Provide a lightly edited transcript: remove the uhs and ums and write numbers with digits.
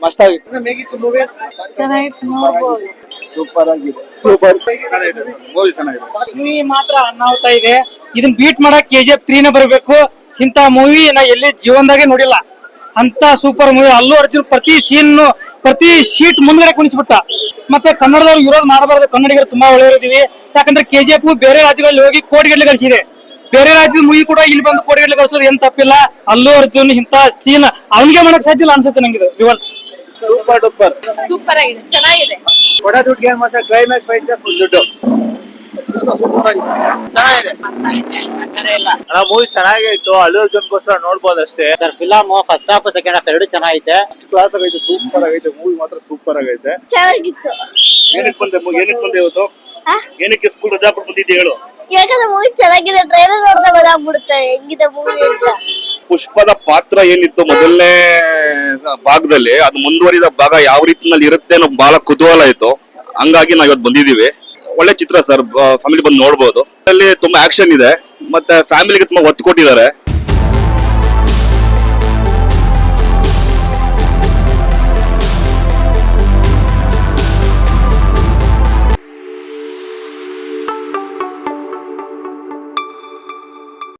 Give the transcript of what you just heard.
ಮಸ್ತ್ ಆಗಿತ್ತು. ಹೇಗಿತ್ತು ಮೂವಿ? ಚೆನ್ನಾಗಿತ್ತು, ನೋಡ್ಬೋದು. ಸೂಪರ್ ಆಗಿದೆ. ಸೂಪರ್ ಮೂವಿ ಚೆನ್ನಾಗಿದೆ. ಮೂವಿ ಮಾತ್ರ ಅನ್ನಾಹುತ ಇದೆ. ಇದನ್ನ ಬೀಟ್ ಮಾಡಕ್ KGF 3 ಬರಬೇಕು. ಇಂತ ಮೂವಿ ನಾ ಎಲ್ಲಿ ಜೀವನದಾಗೆ ನೋಡಿಲ್ಲ. ಅಂತ ಸೂಪರ್ ಮೂವಿ. ಅಲ್ಲು ಅರ್ಜುನ್ ಪ್ರತಿ ಸೀನ್ ಪ್ರತಿ ಶೀಟ್ ಮುಂದ್ಗಡೆ ಕುಣಿಸ್ಬಿಟ್ಟ. ಮತ್ತೆ ಕನ್ನಡದವ್ರು ವಿರೋಧ ಮಾಡಬಾರ್ದು, ಕನ್ನಡಿಗರು ತುಂಬಾ ಒಳ್ಳೆಯವರಿದ್ದೀವಿ. ಯಾಕಂದ್ರೆ KGF ಬೇರೆ ರಾಜ್ಯಗಳಲ್ಲಿ ಹೋಗಿ ಕೋಟಿಗಟ್ಟಲೆ ಗಳಿಸಿದೆ. ಬೇರೆ ರಾಜ್ಯದ ಮೂವಿ ಕೂಡ ಇಲ್ಲಿ ಬಂದು ಕೋಟಿಗಟ್ಟಲೆ ಗಳಿಸೋದು ಏನ್ ತಪ್ಪಿಲ್ಲ. ಅಲ್ಲು ಅರ್ಜುನ್ ಇಂತ ಸೀನ್ ಅವನಿಗೆ ಮಾಡಕ್ ಸಾಧ್ಯ ಇಲ್ಲ ಅನ್ಸುತ್ತೆ ನಂಗೆ. ರಿವರ್ಸ್ ಸೂಪರ್ ಡೂಪರ್ ಸೂಪರ್ ಆಗಿದೆ, ಚೆನ್ನಾಗಿದೆ. ಕೊಡ ದುಡ್ಡು ಏನ್ ಮಾಸ ಕ್ಲೈಮ್ಯಾಕ್ಸ್ ಫೈಟ್ ಫುಲ್ ದುಡ್ಡು. ಸೂಪರ್ ಆಗಿದೆ, ಚೆನ್ನಾಗಿದೆ. ಮೂವಿ ಚೆನ್ನಾಗೇ ಇತ್ತು. ಅಲ್ಲು ಅರ್ಜುನ್ಗೋಸ್ಕರ ನೋಡ್ಬೋದು ಅಷ್ಟೇ sir. Film first half second half ಎರಡು ಚೆನ್ನಾಗೈತೆ. ಕ್ಲಾಸ್ ಆಗೈತೆ, ಸೂಪರ್ ಆಗೈತೆ. ಮೂವಿ ಮಾತ್ರ ಸೂಪರ್ ಆಗೈತೆ. ಚೆನ್ನಾಗಿತ್ತು. ಏನಕ್ಕೆ ಬಂದೆ ಇವತ್ತು? ಏನಕ್ಕೆ ಸ್ಕೂಲ್ ರಜಾ ಪಟ್ಟು ಬಂದಿದ್ದೆ ಹೇಳು? ಯಾಕಂದ್ರೆ ಮೂವಿ ಚೆನ್ನಾಗಿದೆ. ಟ್ರೈಲರ್ ನೋಡಿದ್ರೆ ಗೊತ್ತಾಗ್ಬಿಡುತ್ತೆ ಹೆಂಗಿದೆ ಮೂವಿ ಅಂತ. ಪುಷ್ಪದ ಪಾತ್ರ ಏನಿತ್ತು ಮೊದಲನೇ ಭಾಗದಲ್ಲಿ, ಅದು ಮುಂದುವರಿದ ಭಾಗ ಯಾವ ರೀತಿನಲ್ಲಿ ಇರುತ್ತೆ ಅನ್ನೋ ಬಹಳ ಕುತೂಹಲ ಇತ್ತು. ಹಂಗಾಗಿ ನಾವ್ ಇವತ್ತು ಬಂದಿದೀವಿ. ಒಳ್ಳೆ ಚಿತ್ರ ಸರ್, ಫ್ಯಾಮಿಲಿ ಬಂದು ನೋಡ್ಬೋದು. ಅಲ್ಲಿ ತುಂಬಾ ಆಕ್ಷನ್ ಇದೆ, ಮತ್ತೆ ಫ್ಯಾಮಿಲಿಗೆ ತುಂಬಾ ಒತ್ತು ಕೊಟ್ಟಿದ್ದಾರೆ.